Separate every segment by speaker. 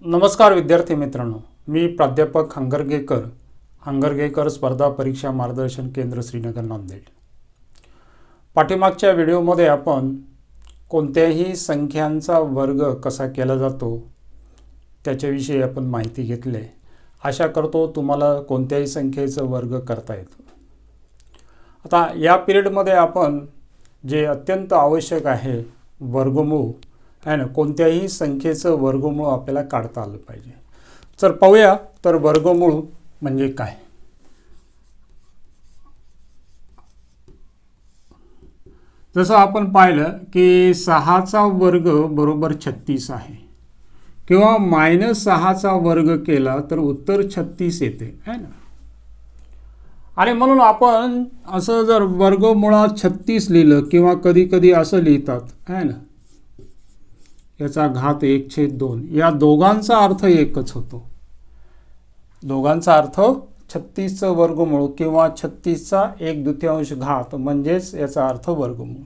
Speaker 1: नमस्कार विद्यार्थी मित्रांनो, मी प्राध्यापक हंगरगेकर स्पर्धा परीक्षा मार्गदर्शन केंद्र श्रीनगर नांदेड। पाठीमागच्या व्हिडिओमध्ये आपण कोणत्याही संख्यांचा वर्ग कसा केला जातो त्याच्याविषयी आपण माहिती घेतली आहे। आशा करतो तुम्हाला कोणत्याही संख्येचा वर्ग करता येतो। आता या पिरियडमध्ये आपण जे अत्यंत आवश्यक आहे वर्गमूळ आहे ना, कोणत्याही संख्येचं वर्गमूळ आपल्याला काढता आलं पाहिजे। तर पाहूया तर वर्गमूळ म्हणजे काय। जसं आपण पाहिलं की 6चा वर्ग बरोबर 36 आहे किंवा -6चा वर्ग केला तर उत्तर 36 येते आहे ना। आणि म्हणून आपण असं जर वर्गमुळात 36 लिहिलं किंवा कधी कधी असं लिहितात आहे ना, याचा घात 1/2 या दोघांचा अर्थ एकच होतो। दोघांचा अर्थ 36चं वर्गमूळ किंवा 36चा 1/2 घात म्हणजेच याचा अर्थ वर्गमूळ।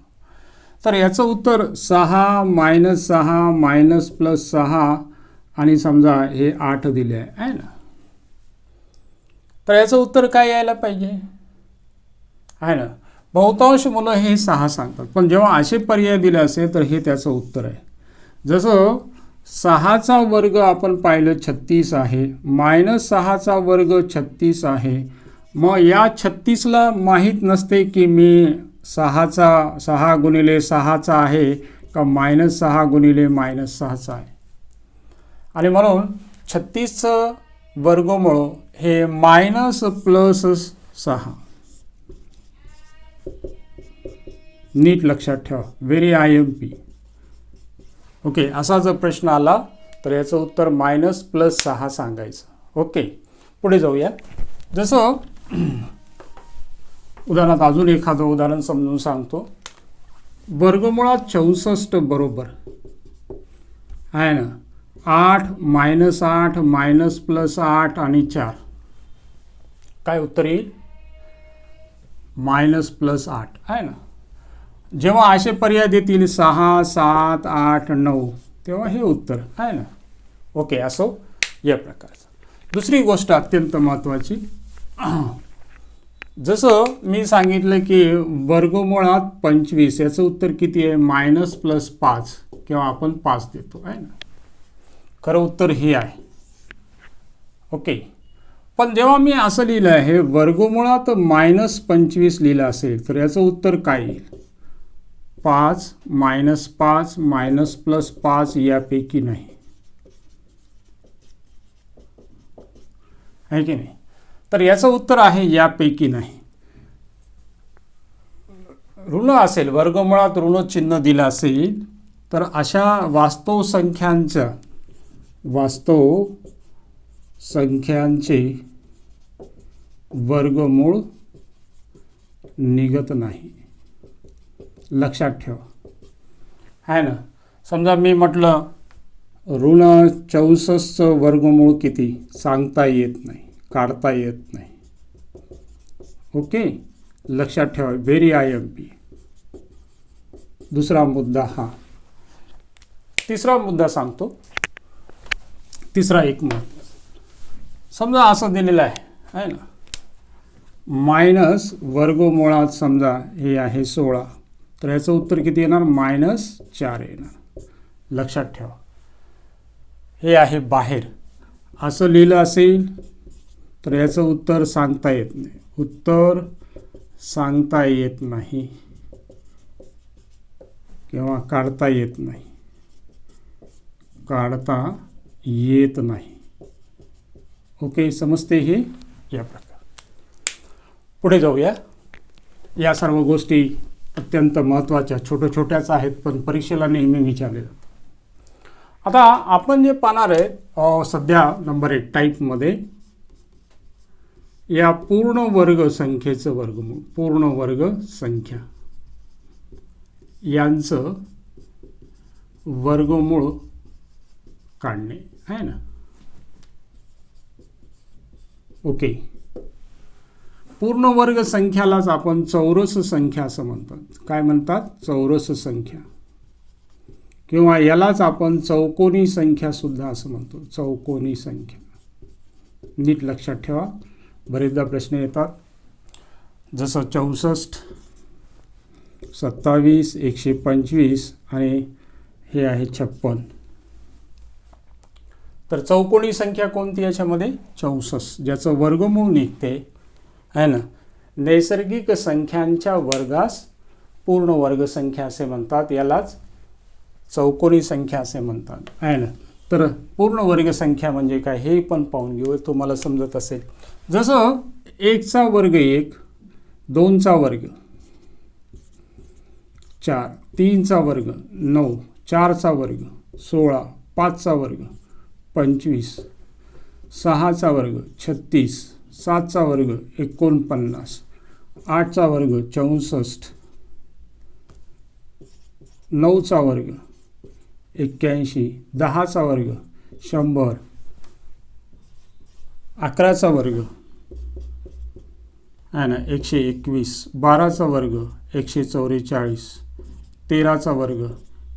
Speaker 1: तर याचं उत्तर 6 -6 -+6 आणि समजा हे 8 दिले आहे ना, तर याचं उत्तर काय यायला पाहिजे आहे ना। बहुतांश मुलं हे 6 सांगतात, पण जेव्हा असे पर्याय दिले असेल तर हे त्याचं उत्तर आहे। जसं 6चा वर्ग आपण पाहिलं 36 आहे, -6चा वर्ग 36 आहे। मग या 36ला माहीत नसते की मी 6 गुणिले 6चा आहे का -6 गुणिले -6चा आहे। आणि म्हणून 36चं वर्गमूळ हे -+6। नीट लक्षात ठेवा, व्हेरी IMP। ओके, असा जर प्रश्न आला तर याचं उत्तर -+6 सांगायचं। ओके, पुढे जाऊया। जसं उदाहरणार्थ अजून एखादं उदाहरण समजून सांगतो। वर्गमुळात 64 बरोबर आहे ना 8 -8 -+8 आणि 4 काय उत्तर येईल? -+8 आहे ना। जेव्हा असे पर्याय देतील 6 7 8 9 तेव्हा हे उत्तर आहे ना। ओके, असो या प्रकारचं। दुसरी गोष्ट अत्यंत महत्त्वाची, जसं मी सांगितलं की वर्गमुळात 25 याचं उत्तर किती आहे? -+5 किंवा आपण 5 देतो आहे ना। खरं उत्तर हे आहे। ओके, पण जेव्हा मी असं लिहिलं आहे वर्गमुळात -25 लिहिलं असेल तर याचं उत्तर काय येईल? 5 -5 -+5 यापैकी नाही आहे की नाही? तर याचं उत्तर आहे यापैकी नाही। ऋण असेल, वर्गमुळात ऋण चिन्ह दिलं असेल तर अशा वास्तव संख्यांचे वर्गमूळ निघत नाही। लक्षात ठेवा आहे ना। समजा मी म्हटलं ऋण 64चं वर्गमूळ किती सांगता येत नाही, काढता येत नाही। ओके, लक्षात ठेवा, व्हेरी IMP। दुसरा मुद्दा हा। तिसरा मुद्दा सांगतो, तिसरा एक महत्त्वाचा। समजा असं दिलेलं आहे ना, मायनस वर्गमुळात समजा हे आहे 16 तर याचं उत्तर किती येणार? -4 येणार। लक्षात ठेवा, हे आहे बाहेर। असं लिहिलं असेल तर याचं उत्तर सांगता येत नाही। उत्तर सांगता येत नाही किंवा काढता येत नाही, काढता येत नाही। ओके, समजते हे या प्रकार। पुढे जाऊया। या सर्व गोष्टी अत्यंत महत्त्वाच्या छोट्याच आहेत, पण परीक्षेला नेहमी विचारले जातात। आता आपण जे पाहणार आहे सध्या नंबर 1 टाईपमध्ये या पूर्ण वर्ग संख्येचं वर्गमूळ, पूर्ण वर्ग संख्या यांचं वर्गमूळ काढणे आहे ना। ओके, पूर्ण वर्ग संख्यालाच आपण चौरस संख्या असं म्हणतात। काय म्हणतात? चौरस संख्या किंवा यालाच आपण चौकोनी संख्यासुद्धा असं म्हणतो, चौकोनी संख्या. नीट लक्षात ठेवा, बरेचदा प्रश्न येतात. जसं 64, 27, 125 आणि हे आहे 56. तर चौकोनी संख्या कोणती याच्यामध्ये? 64, ज्याचं वर्गमूळ निघते आहे ना. नैसर्गिक संख्यांच्या वर्गास पूर्ण वर्गसंख्या असे म्हणतात, यालाच चौकोनी संख्या असे म्हणतात आहे ना. तर पूर्ण वर्गसंख्या म्हणजे काय हे पण पाहून घेऊ, तुम्हाला समजत असेल. जसं 1चा वर्ग 1, 2चा वर्ग 4, 3चा वर्ग 9, 4चा वर्ग 16, 5चा वर्ग 25, 6चा वर्ग 36, 7चा वर्ग 49, 8चा वर्ग 64, 9चा वर्ग 81, 10चा वर्ग 100, 11चा वर्ग आहे ना 121, 12चा वर्ग 144, 13चा वर्ग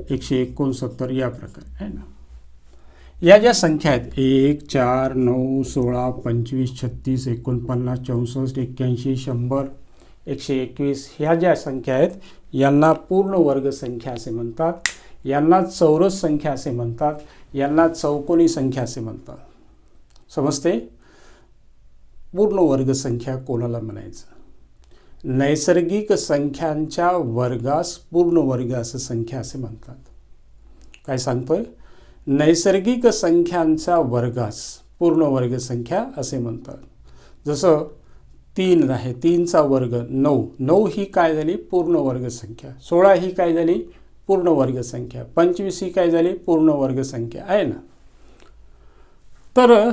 Speaker 1: 169, या प्रकारे आहे ना. या ज्या संख्या आहेत 1, 4, 9, 16, 25, 36, 49, 64, 81, 100, 121 ह्या ज्या संख्या आहेत यांना पूर्ण वर्गसंख्या असे म्हणतात. यांना चौरस संख्या असे म्हणतात, यांना चौकोनी संख्या असे म्हणतात. समजते? पूर्ण वर्गसंख्या कोणाला म्हणायचं? नैसर्गिक संख्यांच्या वर्गास पूर्ण वर्ग असं संख्या असे म्हणतात. काय सांगतोय? नैसर्गिक संख्यांच्या वर्गास पूर्ण वर्गसंख्या असे म्हणतात. जसं 3 आहे, 3चा वर्ग 9, 9 ही काय झाली? पूर्ण वर्गसंख्या. 16 ही काय झाली? पूर्ण वर्गसंख्या. 25 ही काय झाली? पूर्ण वर्गसंख्या आहे ना. तर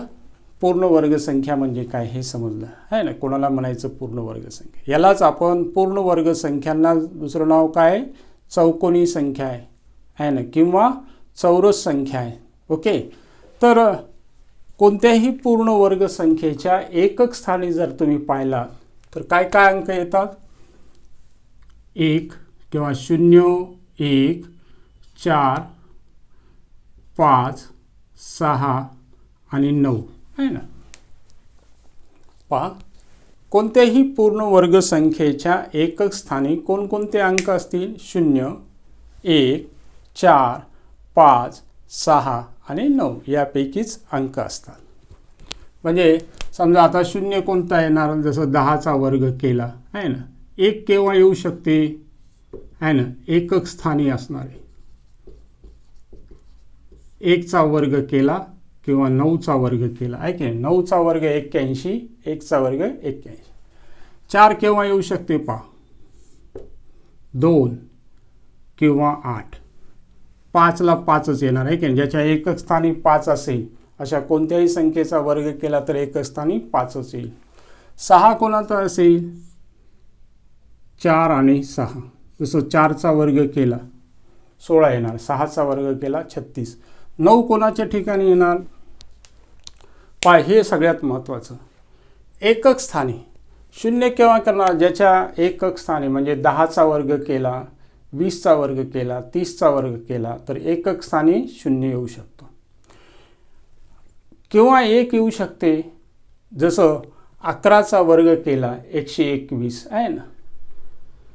Speaker 1: पूर्ण वर्गसंख्या म्हणजे काय हे समजलं आहे ना. कोणाला म्हणायचं पूर्ण वर्गसंख्या? यालाच आपण पूर्ण वर्गसंख्यांना दुसरं नाव काय? चौकोनी संख्या आहे ना, किंवा चौरस संख्या आहे. ओके. तर कोणत्याही पूर्ण वर्गसंख्येच्या एकक स्थानी जर तुम्ही पाहिला तर काय काय अंक येतात? 1 किंवा 0, 1, 4, 5, 6 आणि 9 आहे ना. पहा, कोणत्याही पूर्ण वर्गसंख्येच्या एकक स्थानी कोणकोणते अंक असतील? 0, 1, 4, 5, 6 आणि 9 यापैकीच अंक असतात. म्हणजे समजा आता 0 कोणता येणार? जसं 10चा वर्ग केला आहे ना. 1 केव्हा येऊ शकते आहे ना? एकक स्थानी असणार आहे. 1चा वर्ग केला किंवा 9चा वर्ग केला आहे की 9चा वर्ग 81, 1चा वर्ग 81. 4 केव्हा येऊ शकते? पहा, 2 किंवा 8. 5ला 5च येणार आहे की ज्याच्या एकक स्थानी 5 असेल अशा कोणत्याही संख्येचा वर्ग केला तर एकक स्थानी 5च येईल. 6 कोणाचा असेल? 4 आणि 6. जसं 4चा वर्ग केला 16 येणार, 6चा वर्ग केला 36. 9 कोणाच्या ठिकाणी येणार? पहा, हे सगळ्यात महत्त्वाचं. एकक स्थानी 0 केव्हा करणार? ज्याच्या एकक स्थानी म्हणजे 10चा वर्ग केला, 20चा वर्ग केला, 30चा वर्ग केला तर एकक स्थानी 0 येऊ शकतो. किंवा 1 येऊ शकते. जसं 11चा वर्ग केला 121 आहे ना,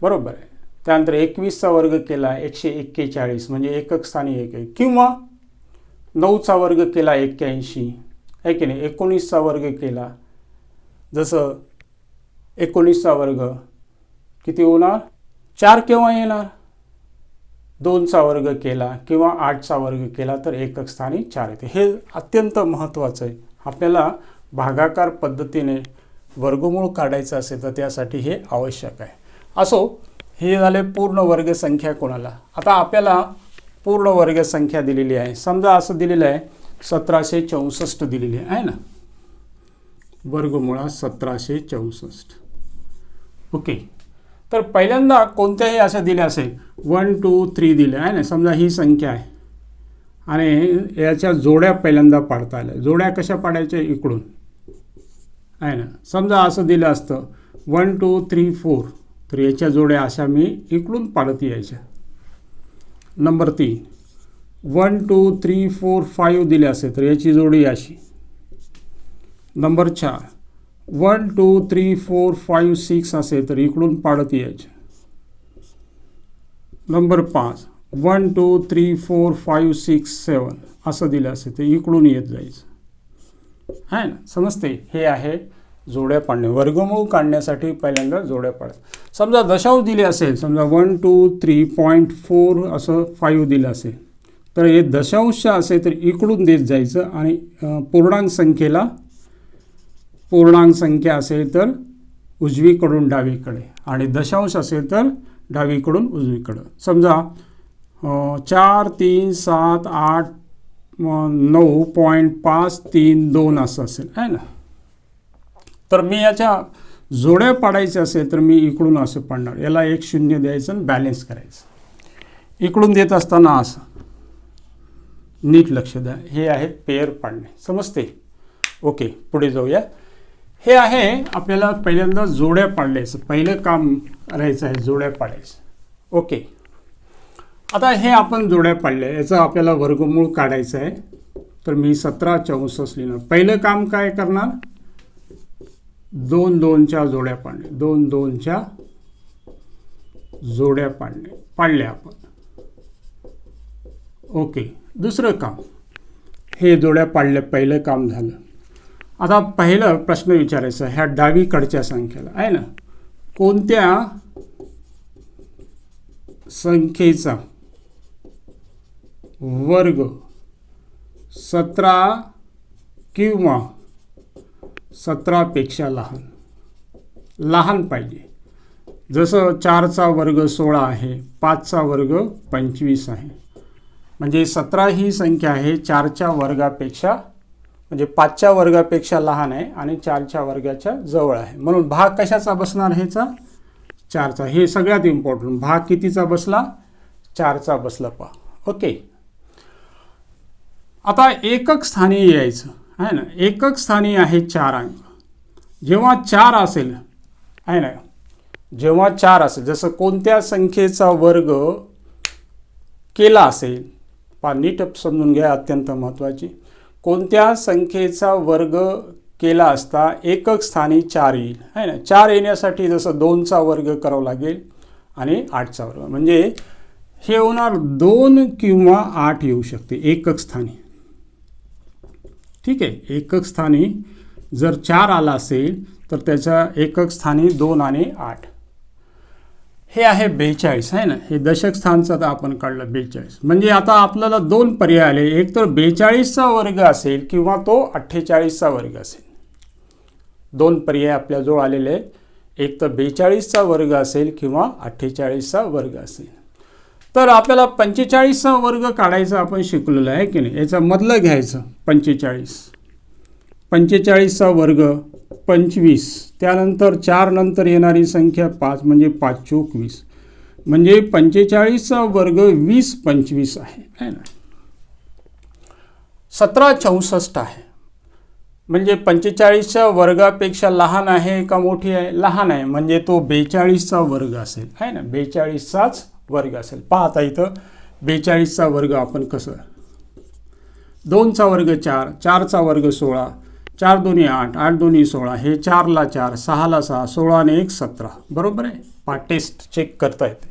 Speaker 1: बरोबर आहे. त्यानंतर 21चा वर्ग केला 141 म्हणजे एकक स्थानी 1 आहे. किंवा 9चा वर्ग केला 81 आहे की नाही. 19चा वर्ग केला, जसं 19चा वर्ग किती होणार? 4 केव्हा येणार? 2चा वर्ग केला किंवा 8चा वर्ग केला तर एकक स्थानी 4 येते. हे अत्यंत महत्त्वाचं आहे. आपल्याला भागाकार पद्धतीने वर्गमूळ काढायचं असेल तर त्यासाठी हे आवश्यक आहे. असो, हे झाले पूर्ण वर्गसंख्या कोणाला. आता आपल्याला पूर्ण वर्गसंख्या दिलेली आहे. समजा असं दिलेलं आहे 1764 दिलेली आहे ना, वर्गमुळात 1764. ओके. तर पहिल्यांदा कोणत्याही असं दिले असेल 1, 2, 3 दिले आहे ना. समजा ही संख्या आहे आणि याच्या जोड्या पहिल्यांदा पाडता आल्या. जोड्या कशा पाडायच्या? इकडून आहे ना. समजा असं दिलं असतं 1, 2, 3, 4 तर याच्या जोड्या अशा मी इकडून पाडत यायच्या. नंबर 3 1 2 3 4 5 दिले असेल तर याची जोडी अशी. नंबर 4 1 2 3 4 5 6 असेल तर इकडून पाडत यायचे. नंबर 5 1 2 3 4 5 6 7 असं दिलं असेल तर इकडून येत जायचं आहे ना. समजते. हे आहे जोड्या पाडणे. वर्गमूळ काढण्यासाठी पहिल्यांदा जोड्या पाडायचं. समजा दशांश दिले असेल, समजा 1 2 3.4 असं 5 दिलं असेल तर हे दशांश असेल तर इकडून देत जायचं आणि पूर्णांक संख्या असेल तर उजवीकडून डावीकडे आणि दशांश असेल तर डावीकडून उजवीकडं. समजा 4 3 7 8 9.532 असं असेल आहे ना. तर मी याच्या जोड्या पाडायच्या असेल तर मी इकडून असं पाडणार. याला एक 0 द्यायचं आणि बॅलेन्स करायचं. इकडून देत असताना असं. नीट लक्ष द्या. हे आहे पेअर पाडणे. समजते. ओके, पुढे जाऊया. हे आहे आपल्याला पहिल्यांदा जोड्या पाडल्याचं पहिलं काम करायचं आहे, जोड्या पाडायचं. ओके, आता हे आपण जोड्या पाडल्या, याचं आपल्याला वर्गमूळ काढायचं आहे. तर मी 17/64 लिहिणार. पहिलं काम काय करणार, 2 2च्या जोड्या पाडणे. 2 2च्या जोड्या पाडल्या आपण. ओके, दुसरं काम, हे जोड्या पाडल्या, पहिलं काम झालं. आता पहिलं प्रश्न विचारायचा ह्या डावीकडच्या संख्येला आहे ना, कोणत्या संख्येचा वर्ग 17 किंवा 17पेक्षा लहान पाहिजे. जसं 4चा वर्ग 16 आहे, 5चा वर्ग 25 आहे. म्हणजे 17 ही संख्या आहे 4च्या वर्गापेक्षा, म्हणजे 5च्या वर्गापेक्षा लहान आहे आणि 4च्या वर्गाच्या जवळ आहे. म्हणून भाग कशाचा बसणार, ह्याचा 4चा. हे सगळ्यात इम्पॉर्टंट. भाग कितीचा बसला, 4चा बसला पहा. ओके, आता एकक स्थानी यायचं आहे ना. एकक स्थानी आहे 4 अंक. जेव्हा 4 असेल आहे ना, जेव्हा 4 असेल, जसं कोणत्या संख्येचा वर्ग केला असेल, पहा नीट समजून घ्या, अत्यंत महत्त्वाची. कोणत्या संख्येचा वर्ग केला असता एकक स्थानी 4 येईल आहे ना. 4 येण्यासाठी जसं 2चा वर्ग करावा लागेल आणि 8चा वर्ग, म्हणजे हे होणार 2 किंवा 8 येऊ शकते एकक स्थानी. ठीक आहे, एकक स्थानी जर 4 आला असेल तर त्याच्या एकक स्थानी 2 आणि 8. हे आहे 42 आहे ना. हे दशक स्थानचं आता आपण काढलं 42. म्हणजे आता आपल्याला 2 पर्याय आले. एक तर 42चा वर्ग असेल किंवा तो 48चा वर्ग असेल. 2 पर्याय आपल्याजवळ आलेले आहेत. एक तर 42चा वर्ग असेल किंवा 48चा वर्ग असेल. तर आपल्याला 45चा वर्ग काढायचा आपण शिकलेलो आहे की नाही. याचा मधलं घ्यायचं 45. 45चा वर्ग 25, त्यानंतर 4 नंतर येणारी संख्या 5, म्हणजे 5 चोक 20, म्हणजे 45चा वर्ग 20 25 आहे ना. 17/64 आहे, म्हणजे 45च्या वर्गापेक्षा लहान आहे का मोठी आहे, लहान आहे, म्हणजे तो 42चा वर्ग असेल आहे ना. 42चाच वर्ग असेल. पहा आता इथं 42चा वर्ग आपण कसं, 2चा वर्ग 4, 4चा वर्ग 16, 4 2 8, 8 2 16, हे 4ला 4, 6ला 6, 16 आणि 1 17. बरोबर आहे. पहा टेस्ट चेक करता येते.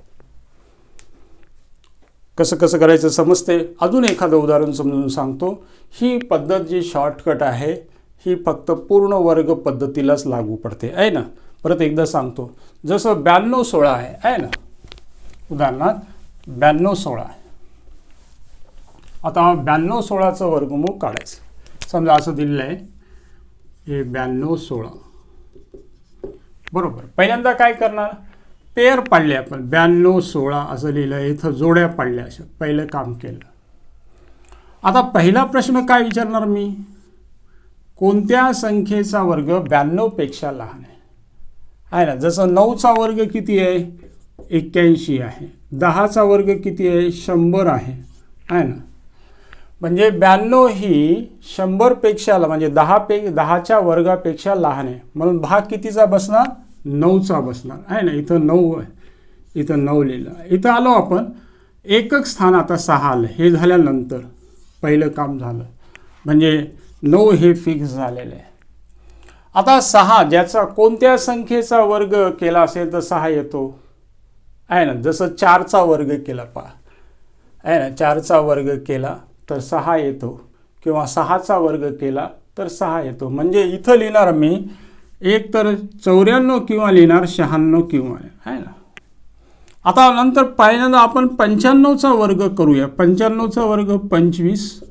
Speaker 1: कसं कसं करायचं समजते. अजून एखादं उदाहरण समजून सांगतो. ही पद्धत जी शॉर्टकट आहे ही फक्त पूर्ण वर्ग पद्धतीलाच लागू पडते आहे ना. परत एकदा सांगतो. जसं 92 16 आहे ना, उदाहरणार्थ 92 16 आहे. आता 92 16चं वर्गमूळ काढायचं. समजा असं दिलेलं आहे, हे 92 16. बरोबर. पहिल्यांदा काय करणार, पेअर पाडले आपण. 92 16 असं लिहिलं. इथं जोड्या पाडल्या. अशा पहिलं काम केलं. आता पहिला प्रश्न काय विचारणार मी, कोणत्या संख्येचा वर्ग 92पेक्षा लहान आहे ना. जसं 9चा वर्ग किती आहे, 81 आहे. 10चा वर्ग किती आहे, 100 आहे ना. म्हणजे 92 ही 100पेक्षा, म्हणजे 10च्या वर्गापेक्षा लहान आहे. म्हणून भाग कितीचा बसणार, 9चा बसणार आहे ना. इथं 9 आहे, इथं 9 लिहिलं. इथं आलो आपण एकक स्थान आता 6 आलं. हे झाल्यानंतर पहिलं काम झालं म्हणजे 9 हे फिक्स झालेलं आहे. आता 6 ज्याचा कोणत्या संख्येचा वर्ग केला असेल तर 6 येतो आहे ना. जसं 4चा वर्ग केला पहा आहे ना, 4चा वर्ग केला तर 6 येतो किंवा 6चा वर्ग केला तर 6 येतो. म्हणजे इथं लिहिणार मी एक तर 94 किंवा लिहिणार 96 किंवा आहे ना. आता नंतर पहिल्यांदा आपण 95चा वर्ग करूया. 95चा वर्ग 25,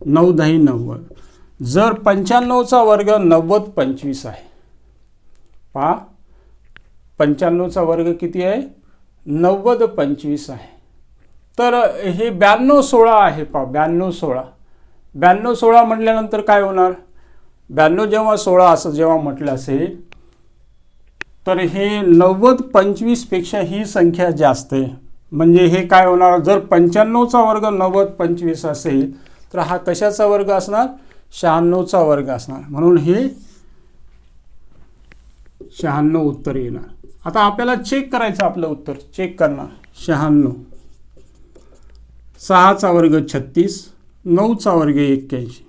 Speaker 1: 9 10 90. जर 95चा वर्ग 90 25 आहे पहा, 95चा वर्ग किती आहे 90 25 आहे. तर हे 92 16 आहे पहा, 92 16. 92 16 म्हटल्यानंतर काय होणार, 92 जेव्हा 16 असं जेव्हा म्हटलं असेल तर हे 90 25 पेक्षा ही संख्या जास्त आहे. म्हणजे हे काय होणार, जर 95चा वर्ग 90 25 असेल तर हा कशाचा वर्ग असणार, 96चा वर्ग असणार. म्हणून हे 96 उत्तर येणार. आता आपल्याला चेक करायचं, आपलं उत्तर चेक करणार. 96, 6चा वर्ग 36, 9चा वर्ग 81,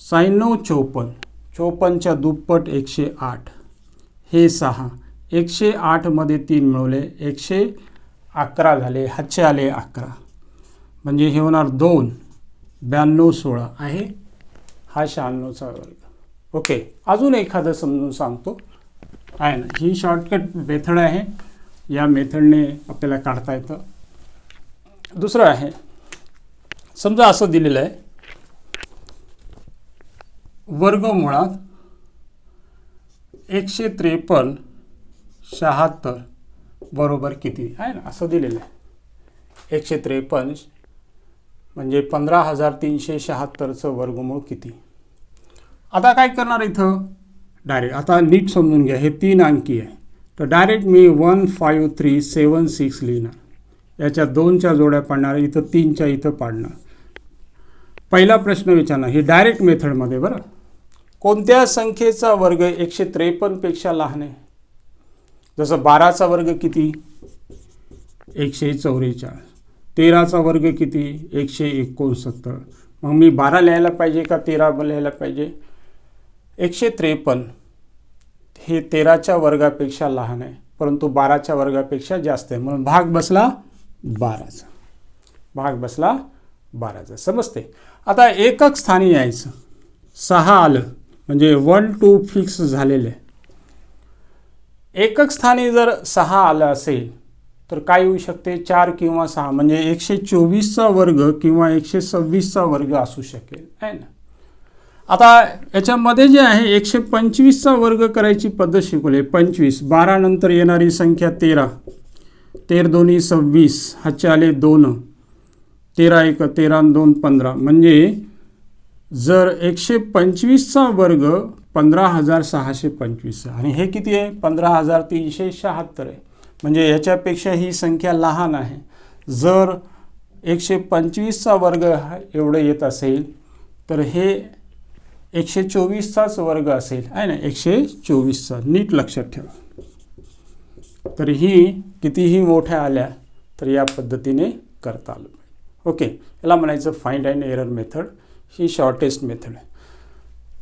Speaker 1: 96 54, 54च्या दुप्पट 108. हे 6, 108 मध्ये 3 मिळवले 111 झाले, हातचे आले 11. म्हणजे हे होणार 2, 92 16 आहे हा 96चा वर्ग. ओके, अजून एखादं समजून सांगतो आहे ना. ही शॉर्टकट मेथड आहे, या मेथडने आपल्याला काढता येतं. दुसरं आहे, समजा असं दिलेलं आहे वर्गमुळात 153 76 बरोबर किती आहे ना, असं दिलेलं आहे. 153 म्हणजे 15,376चं वर्गमूळ किती. आता काय करणार इथं डायरेक्ट, आता नीट समजून घ्या, हे 3 अंकी आहे तर डायरेक्ट मी 15376 लिहिणार. याच्या 2च्या जोड्या पाडणार, इथं 3च्या इथं पाडणार. पहिला प्रश्न विचारणार, ही डायरेक्ट मेथडमध्ये बरं, कोणत्या संख्येचा वर्ग 153 पेक्षा लहान आहे. जसं 12चा वर्ग किती 144, 13चा वर्ग किती 169. मग मी 12 लिहायला पाहिजे का 13 लिहायला पाहिजे. 153 हे 13च्या वर्गापेक्षा लहान आहे परंतु 12च्या वर्गापेक्षा जास्त आहे, म्हणून भाग बसला 12चा. भाग बसला 12चा, समजते. आता एकक स्थानी यायचं. 6 आलं म्हणजे 1 2 फिक्स झालेले. एकक स्थानी जर 6 आलं असेल तर काय होऊ शकते, 4 किंवा 6 म्हणजे 124चा वर्ग किंवा 126चा वर्ग असू शकेल आहे ना. आता याच्यामध्ये जे आहे 125चा वर्ग करायची पद्धत शिकवली. 25, 12 नंतर येणारी संख्या 13, 13 दोन्ही 26, हातचे आले 2, 13 1 13 2 15. म्हणजे जर 125चा वर्ग 15,625 आणि हे किती आहे 15,376 आहे. म्हणजे याच्यापेक्षा ही संख्या लहान आहे. जर 125चा वर्ग एवढं येत असेल तर हे 124चाच वर्ग असेल आहे ना, 124चा. नीट लक्षात ठेवा. तर ही कितीही मोठ्या आल्या तर या पद्धतीने करता आलं पाहिजे. ओके, याला म्हणायचं find and error method. He shortest method आहे.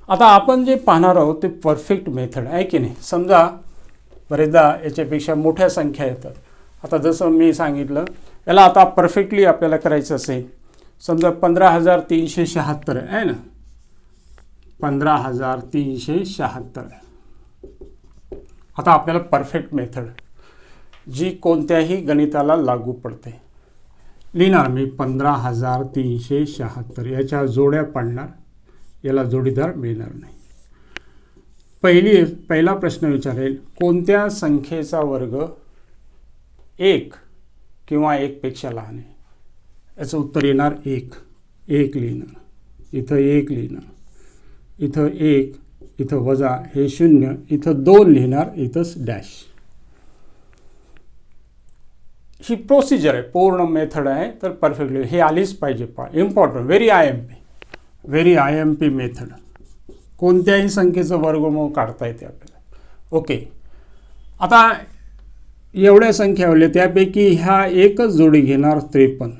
Speaker 1: आता आपण जे पाहणार आहोत ते परफेक्ट मेथड आहे की नाही. समजा बरेचदा याच्यापेक्षा मोठ्या संख्या येतात. आता जसं मी सांगितलं याला आता परफेक्टली आपल्याला करायचं असेल, समजा 15,376 आहे ना, 15,376 आहे. आता आपल्याला परफेक्ट मेथड जी कोणत्याही गणिताला लागू पडते लिहिणार मी. 15,376 याच्या जोड्या पाडणार, याला जोडीदार मिळणार नाही. पहिला प्रश्न विचारेल कोणत्या संख्येचा वर्ग 1 किंवा 1 पेक्षा लहान आहे. याचं उत्तर येणार 1. 1 लिहिणार, इथं 1 लिहिणार, इथं 1, इथं वजा, हे 0, इथं 2 लिहिणार, इथंच डॅश. ही प्रोसिजर आहे, पूर्ण मेथड आहे. तर परफेक्टली हे आलीच पाहिजे. Important, very I M P method. कोणत्याही संख्येचं वर्गमूळ काढता येते आपल्याला. ओके, आता एवढ्या संख्या आल्या, त्यापैकी ह्या एकच जोडी घेणार 53,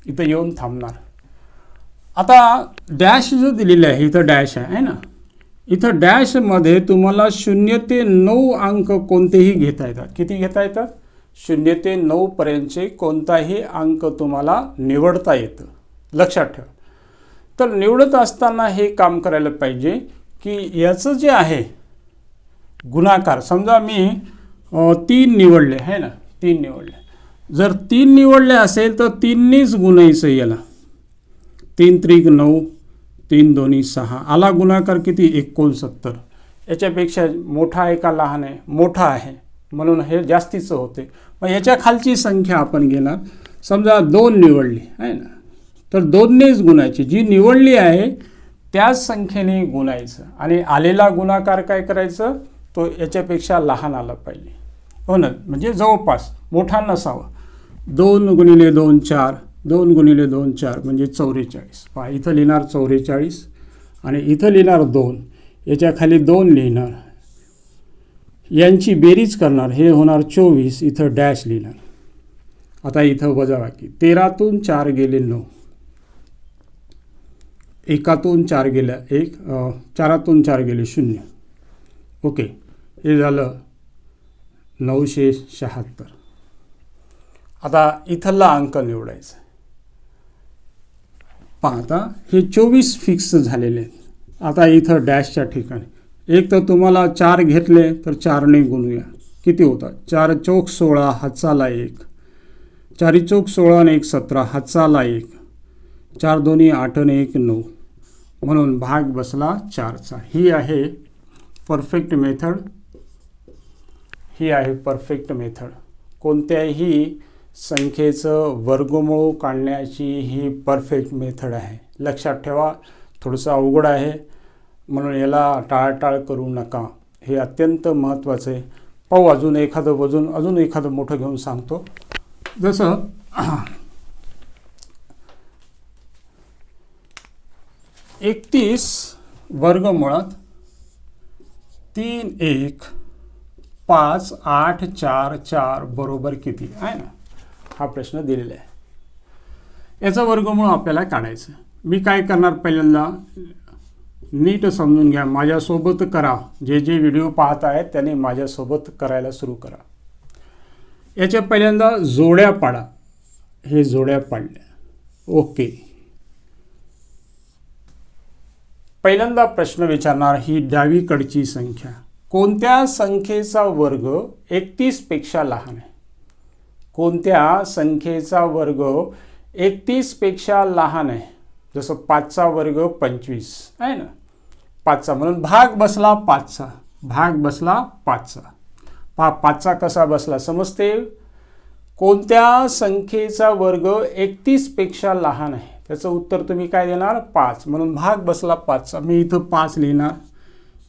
Speaker 1: इथं येऊन थांबणार. आता डॅश जो दिलेला आहे, इथं डॅश आहे ना, इथं डॅशमध्ये तुम्हाला 0 ते 9 अंक कोणतेही घेता येतात. किती घेता येतात? 0 ते 9 पर्यंतचे कोणताही अंक तुम्हाला निवडता येतं, लक्षात ठेवा. तर निवडत असताना हे काम करायला पाहिजे की याचं जे आहे गुणाकार, समजा मी 3 निवडले आहे ना, 3 निवडले. जर 3 निवडले असेल तर 3नीच गुणायचं याला. 3 त्रिक 9, 3 दोन्ही 6, आला गुणाकार किती? 69. याच्यापेक्षा मोठा आहे का लहान आहे? मोठा आहे, म्हणून हे जास्तीचं होते. मग याच्या खालची संख्या आपण घेणार. समजा 2 निवडली आहे ना, तर 2नेच गुणायची. जी निवडली आहे त्याच संख्येने गुणायचं आणि आलेला गुणाकार काय करायचं? तो याच्यापेक्षा लहान आला पाहिजे, हो ना, म्हणजे जवळपास मोठा नसावा. 2 गुणिले 2 4, 2 गुणिले 2 4 म्हणजे 44. पहा, इथं लिहिणार 44 आणि इथं लिहिणार 2, याच्या खाली 2 लिहिणार, यांची बेरीज करणार, हे होणार 24, इथं डॅश लिहिणार. आता इथं वजाबाकी. 13तून 4 गेले 9, 1तून 4 गेल्या 1, 4तून 4 गेले 0. ओके, हे झालं 976. आता इथला अंक निवडायचा. पहा, आता हे 24 फिक्स झालेले आहेत. आता इथं डॅशच्या ठिकाणी एक तर तुम्हाला 4 घेतले तर 4ने गुणूया. किती होतात? 4 चौक 16, हातचाला 1, 4 चौक 16 आणि 1 17, हातचाला 1, 4 दोन्ही 8 आणि 1 9, म्हणून भाग बसला 4चा. ही आहे परफेक्ट मेथड. ही आहे परफेक्ट मेथड. कोणत्याही संख्येचं वर्गमूळ काढण्याची ही परफेक्ट मेथड आहे. लक्षात ठेवा, थोडंसं अवघड आहे, म्हणून याला टाळाटाळ करू नका. हे अत्यंत महत्त्वाचं आहे. पाहू, अजून एखादं मोठं घेऊन सांगतो. जसं 31 वर्गमुळात 3 1 5 8 4 4 बरोबर किती आहे ना, हा प्रश्न दिलेला आहे. याचा वर्गमूळ आपल्याला काढायचं. मी काय करणार, पहिल्यांदा नीट समजून घ्या, माझ्यासोबत करा. जे जे व्हिडिओ पाहत आहेत त्यांनी माझ्यासोबत करायला सुरू करा. याच्या पहिल्यांदा जोड्या पाडा. हे जोड्या पाडल्या. ओके, पहिल्यांदा प्रश्न विचारणार, ही डावीकडची संख्या कोणत्या संख्येचा वर्ग 31 पेक्षा लहान आहे? कोणत्या संख्येचा वर्ग 31 पेक्षा लहान आहे? जसं 5चा वर्ग 25 आहे ना, 5चा, म्हणून भाग बसला 5चा. भाग बसला 5चा. पहा, 5चा कसा बसला समजते? कोणत्या संख्येचा वर्ग 31 पेक्षा लहान आहे? त्याचं उत्तर तुम्ही काय देणार? 5. म्हणून भाग बसला 5चा. मी इथं 5 लिहिणार,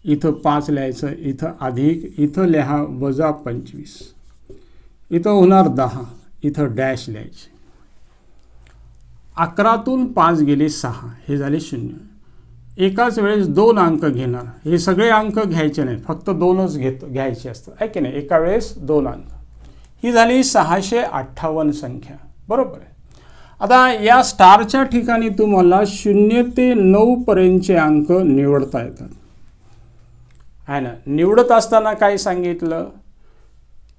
Speaker 1: इथं 5 लिहायचं, इथं अधिक, इथं लिहा वजा 25, इथं होणार 10, इथं डॅश लिहायचे. 11तून 5 गेले 6, हे झाले 0. एकाच वेळेस 2 अंक घेणार. हे सगळे अंक घ्यायचे नाही, फक्त 2च घ्यायचे असतात, आहे की नाही? एका वेळेस 2 अंक. ही झाली 658 संख्या, बरोबर आहे. आता या स्टारच्या ठिकाणी तुम्हाला 0 ते 9 पर्यंतचे अंक निवडता येतात, आहे ना. निवडत असताना काय सांगितलं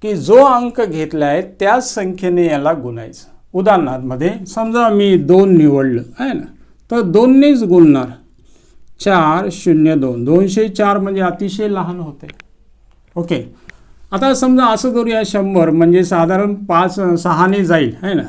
Speaker 1: की जो अंक घेतला आहे त्याच संख्येने याला गुणायचं. उदाहरणार्थ समजा मी 2 निवडलं आहे ना, तर 2नेच गुणणार. 4 0 2, 204 म्हणजे अतिशय लहान होते. ओके, आता समजा असं करूया 100 म्हणजे साधारण 5 6ने जाईल आहे ना,